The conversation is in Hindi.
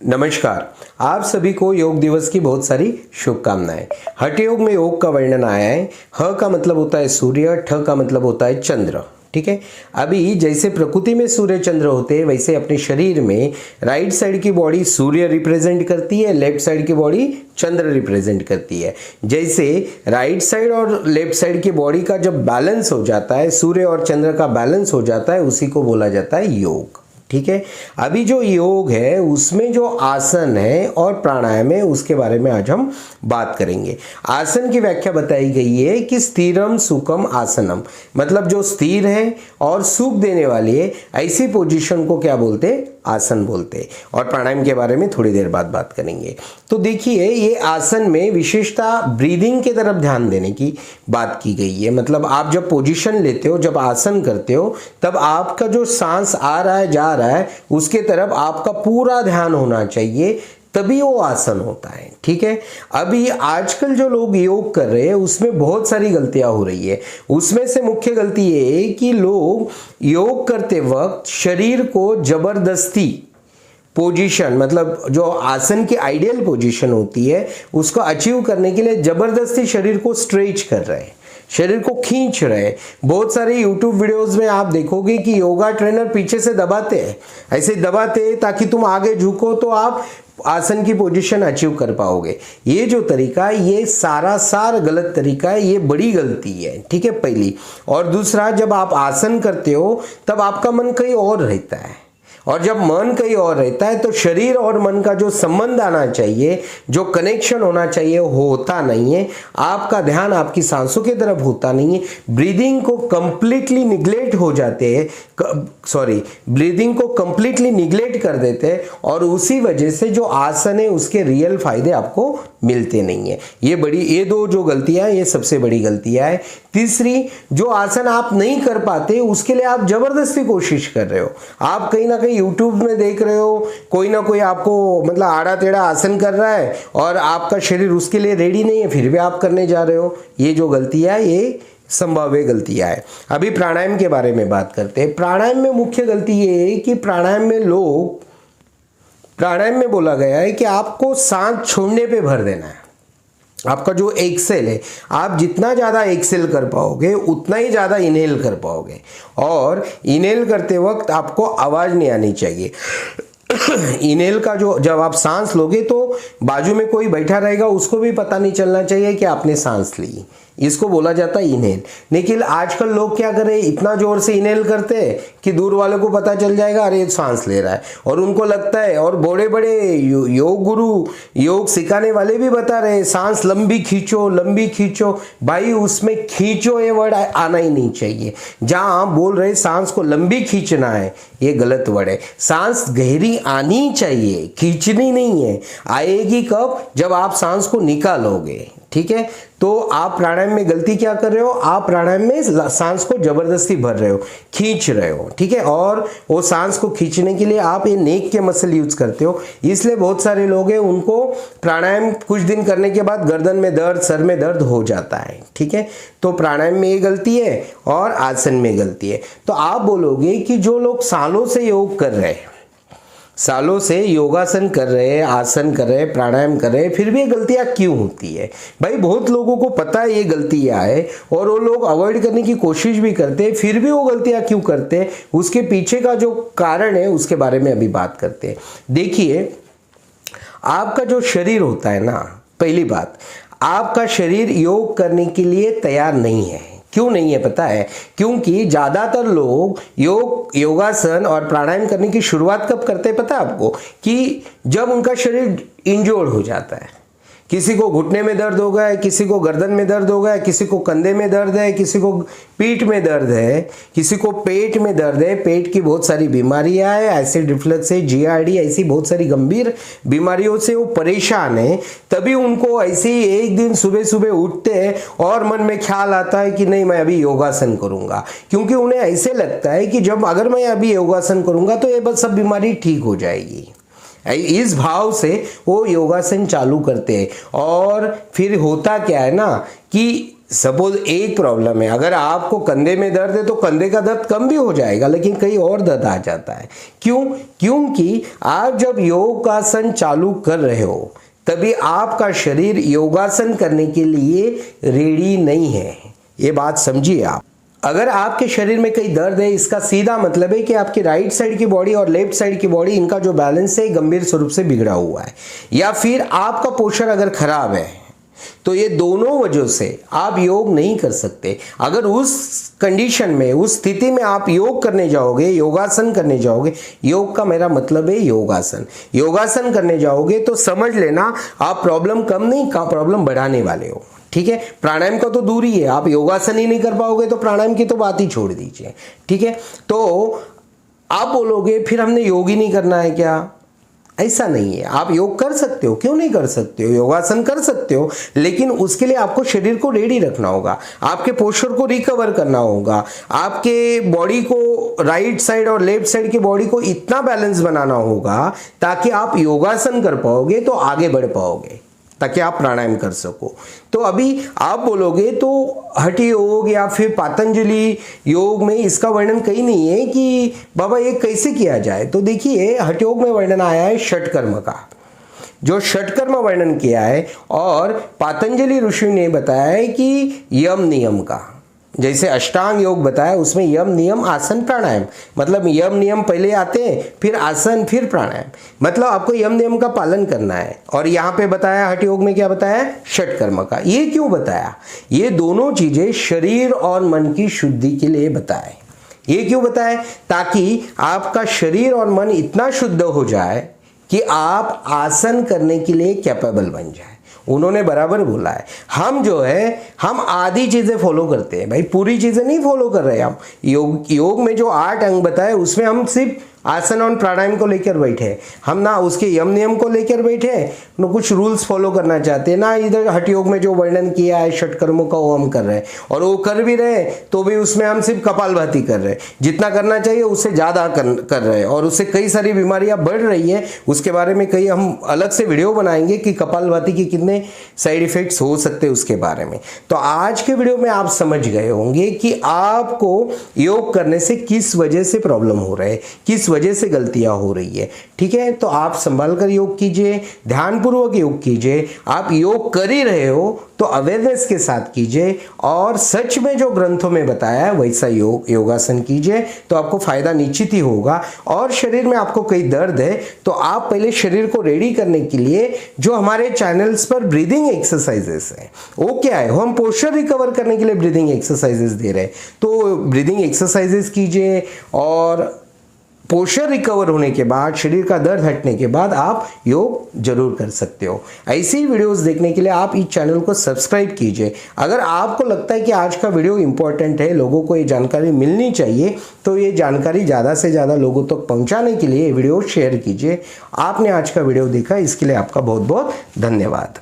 नमस्कार। आप सभी को योग दिवस की बहुत सारी शुभकामनाएं। हठ योग में योग का वर्णन आया है। ह का मतलब होता है सूर्य, ठ का मतलब होता है चंद्र। ठीक है। अभी जैसे प्रकृति में सूर्य चंद्र होते हैं वैसे अपने शरीर में राइट साइड की बॉडी सूर्य रिप्रेजेंट करती है, लेफ्ट साइड की बॉडी चंद्र रिप्रेजेंट करती है। जैसे राइट साइड और लेफ्ट साइड की बॉडी का जब बैलेंस हो जाता है, सूर्य और चंद्र का बैलेंस हो जाता है, उसी को बोला जाता है योग। ठीक है। अभी जो योग है उसमें जो आसन है और प्राणायाम है उसके बारे में आज हम बात करेंगे। आसन की व्याख्या बताई गई है कि स्थिरम सुखम आसनम, मतलब जो स्थिर है और सुख देने वाली है ऐसी पोजीशन को क्या बोलते हैं? आसन बोलते हैं। और प्राणायाम के बारे में थोड़ी देर बाद बात करेंगे। तो देखिए, ये आसन में विशेषता ब्रीदिंग की तरफ ध्यान देने की बात की गई है। मतलब आप जब पोजीशन लेते हो, जब आसन करते हो, तब आपका जो सांस आ रहा है जा रहा है उसके तरफ आपका पूरा ध्यान होना चाहिए, तभी वो आसन होता है। ठीक है। अभी आजकल जो लोग योग कर रहे हैं उसमें बहुत सारी गलतियां हो रही है। उसमें से मुख्य गलती ये है कि लोग योग करते वक्त शरीर को जबरदस्ती पोजीशन, मतलब जो आसन की आइडियल पोजीशन होती है उसको अचीव करने के लिए जबरदस्ती शरीर को स्ट्रेच कर रहे हैं, शरीर को खींच रहे हैं। बहुत सारे YouTube वीडियोस में आप देखोगे कि योगा ट्रेनर पीछे से दबाते हैं, ऐसे दबाते हैं ताकि तुम आगे झुको तो आप आसन की पोजीशन अचीव कर पाओगे। ये जो तरीका है ये सारा गलत तरीका है, ये बड़ी गलती है। ठीक है, पहली। और दूसरा, जब आप आसन करते हो तब आपका मन कहीं और रहता है, और जब मन कहीं और रहता है तो शरीर और मन का जो संबंध आना चाहिए, जो कनेक्शन होना चाहिए, वो होता नहीं है। आपका ध्यान आपकी सांसों की तरफ होता नहीं है। ब्रीदिंग को कंप्लीटली निग्लेक्ट हो जाते हैं, ब्रीदिंग को कंप्लीटली निग्लेक्ट कर देते हैं, और उसी वजह से जो आसन है उसके रियल फायदे आपको मिलते नहीं है। ये दो जो गलतियां, ये सबसे बड़ी गलतियां है। तीसरी, जो आसन आप नहीं कर पाते उसके लिए आप जबरदस्ती कोशिश कर रहे हो। आप कहीं ना कहीं YouTube में देख रहे हो, कोई ना कोई आपको मतलब आड़ा टेढ़ा आसन कर रहा है और आपका शरीर उसके लिए रेडी नहीं है, फिर भी आप करने जा रहे हो। ये जो गलतियां, ये संभाव्य गलतियां है। अभी प्राणायाम के बारे में बात करते हैं। प्राणायाम में मुख्य गलती ये है कि प्राणायाम में बोला गया है कि आपको सांस छोड़ने पे भर देना है। आपका जो एक्सेल है, आप जितना ज़्यादा एक्सेल कर पाओगे उतना ही ज़्यादा इनहेल कर पाओगे, और इनहेल करते वक्त आपको आवाज़ नहीं आनी चाहिए। इनहेल का जब आप सांस लोगे तो बाजू में कोई बैठा रहेगा उसको भी पता नहीं चलना चाहिए कि आपने सांस ली। इसको बोला जाता है इनहेल। लेकिन आजकल लोग क्या कर रहे हैं, इतना जोर से इनहेल करते हैं कि दूर वालों को पता चल जाएगा अरे सांस ले रहा है, और उनको लगता है, और बड़े बड़े योग गुरु, योग सिखाने वाले भी बता रहे हैं सांस लंबी खींचो, लंबी खींचो। भाई उसमें खींचो ये वर्ड आना ही नहीं चाहिए। जहां आप बोल रहे सांस को लंबी खींचना है, ये गलत वर्ड है। सांस गहरी आनी चाहिए, खींचनी नहीं है। आएगी कब? जब आप सांस को निकालोगे। ठीक है। तो आप प्राणायाम में गलती क्या कर रहे हो? आप प्राणायाम में सांस को जबरदस्ती भर रहे हो, खींच रहे हो। ठीक है। और वो सांस को खींचने के लिए आप ये नेक के मसल यूज करते हो। इसलिए बहुत सारे लोग हैं उनको प्राणायाम कुछ दिन करने के बाद गर्दन में दर्द, सर में दर्द हो जाता है। ठीक है। तो प्राणायाम में ये गलती है और आसन में गलती है। तो आप बोलोगे कि जो लोग सालों से योग कर रहे हैं, सालों से योगासन कर रहे हैं, आसन कर रहे हैं, प्राणायाम कर रहे हैं, फिर भी ये गलतियां क्यों होती है? भाई बहुत लोगों को पता है ये गलतियां है और वो लोग अवॉइड करने की कोशिश भी करते हैं, फिर भी वो गलतियां क्यों करते हैं? उसके पीछे का जो कारण है उसके बारे में अभी बात करते हैं। देखिए, आपका जो शरीर होता है ना, पहली बात, आपका शरीर योग करने के लिए तैयार नहीं है। क्यों नहीं है पता है? क्योंकि ज्यादातर लोग योगासन और प्राणायाम करने की शुरुआत कब करते हैं पता है आपको? कि जब उनका शरीर इंजोर्ड हो जाता है। किसी को घुटने में दर्द हो गया, किसी को गर्दन में दर्द हो गया, किसी को कंधे में दर्द है, किसी को पीठ में दर्द है, किसी को पेट में दर्द है। पेट की बहुत सारी बीमारियां है, एसिड रिफ्लक्स है, GERD, ऐसी बहुत सारी गंभीर बीमारियों से वो परेशान है। तभी उनको ऐसे ही एक दिन सुबह सुबह उठते हैं और मन में ख्याल आता है कि नहीं मैं अभी योगासन करूंगा, क्योंकि उन्हें ऐसे लगता है कि जब अगर मैं अभी योगासन करूंगा तो ये बस सब बीमारी ठीक हो जाएगी। इस भाव से वो योगासन चालू करते हैं। और फिर होता क्या है ना कि सपोज एक प्रॉब्लम है, अगर आपको कंधे में दर्द है तो कंधे का दर्द कम भी हो जाएगा, लेकिन कहीं और दर्द आ जाता है। क्यों? क्योंकि आप जब योगासन चालू कर रहे हो तभी आपका शरीर योगासन करने के लिए रेडी नहीं है। ये बात समझिए आप। अगर आपके शरीर में कहीं दर्द है, इसका सीधा मतलब है कि आपकी राइट साइड की बॉडी और लेफ्ट साइड की बॉडी, इनका जो बैलेंस है गंभीर स्वरूप से बिगड़ा हुआ है, या फिर आपका पोस्चर अगर खराब है, तो ये दोनों वजह से आप योग नहीं कर सकते। अगर उस कंडीशन में, उस स्थिति में आप योग करने जाओगे, योगासन करने जाओगे, योग का मेरा मतलब है योगासन, योगासन करने जाओगे तो समझ लेना आप प्रॉब्लम कम नहीं, प्रॉब्लम बढ़ाने वाले हो। ठीक है, प्राणायाम का तो दूर ही है, आप योगासन ही नहीं कर पाओगे तो प्राणायाम की तो बात ही छोड़ दीजिए। ठीक है, तो आप बोलोगे फिर हमने योग ही नहीं करना है क्या? ऐसा नहीं है, आप योग कर सकते हो, क्यों नहीं कर सकते हो, योगासन कर सकते हो, लेकिन उसके लिए आपको शरीर को रेडी रखना होगा, आपके पोस्चर को रिकवर करना होगा, आपके बॉडी को, राइट साइड और लेफ्ट साइड की बॉडी को इतना बैलेंस बनाना होगा ताकि आप योगासन कर पाओगे तो आगे बढ़ पाओगे, ताकि आप प्राणायाम कर सको। तो अभी आप बोलोगे तो हठ योग या फिर पातंजलि योग में इसका वर्णन कहीं नहीं है कि बाबा ये कैसे किया जाए। तो देखिए, हठ योग में वर्णन आया है षटकर्म का, जो षटकर्म वर्णन किया है, और पातंजलि ऋषि ने बताया है कि यम नियम का, जैसे अष्टांग योग बताया उसमें यम नियम आसन प्राणायाम, मतलब यम नियम पहले आते हैं, फिर आसन, फिर प्राणायाम, मतलब आपको यम नियम का पालन करना है। और यहाँ पे बताया हठ योग में क्या बताया? षटकर्म का। ये क्यों बताया? ये दोनों चीजें शरीर और मन की शुद्धि के लिए बताए। ये क्यों बताए? ताकि आपका शरीर और मन इतना शुद्ध हो जाए कि आप आसन करने के लिए कैपेबल बन जाए। उन्होंने बराबर बोला है, हम जो है हम आधी चीजें फॉलो करते हैं भाई, पूरी चीजें नहीं फॉलो कर रहे हम। योग में जो 8 अंग बताए उसमें हम सिर्फ आसन और प्राणायाम को लेकर बैठे, हम ना उसके यम नियम को लेकर बैठे, ना कुछ रूल्स फॉलो करना चाहते, ना इधर हठ योग में जो वर्णन किया है षटकर्मों का वो हम कर रहे हैं, और वो कर भी रहे तो भी उसमें हम सिर्फ कपालभाति कर रहे हैं, जितना करना चाहिए उससे ज़्यादा कर रहे हैं, और उससे कई सारी बीमारियां बढ़ रही है। उसके बारे में कई हम अलग से वीडियो बनाएंगे कि कपालभाति के कितने साइड इफेक्ट्स हो सकते हैं उसके बारे में। तो आज के वीडियो में आप समझ गए होंगे कि आपको योग करने से किस वजह से प्रॉब्लम हो रहा है, किस वजह से गलतियां हो रही है। ठीक है, तो आप संभाल कर योग कीजिए, ध्यानपूर्वक योग कीजिए। आप योग कर ही रहे हो तो अवेयरनेस के साथ कीजिए, और सच में जो ग्रंथों में बताया है वैसा योगासन कीजिए, तो आपको फायदा निश्चित ही होगा। और शरीर में आपको कोई दर्द है तो आप पहले शरीर को रेडी करने के लिए जो हमारे चैनल्स पर ब्रीदिंग एक्सरसाइजेस है, वो क्या है, हम पोस्चर रिकवर करने के लिए ब्रीदिंग एक्सरसाइजेस दे रहे हैं, तो ब्रीदिंग एक्सरसाइजेस कीजिए, और पोस्चर रिकवर होने के बाद, शरीर का दर्द हटने के बाद आप योग जरूर कर सकते हो। ऐसी वीडियोस देखने के लिए आप इस चैनल को सब्सक्राइब कीजिए। अगर आपको लगता है कि आज का वीडियो इंपॉर्टेंट है, लोगों को ये जानकारी मिलनी चाहिए, तो ये जानकारी ज़्यादा से ज़्यादा लोगों तक पहुँचाने के लिए वीडियो शेयर कीजिए। आपने आज का वीडियो देखा, इसके लिए आपका बहुत बहुत धन्यवाद।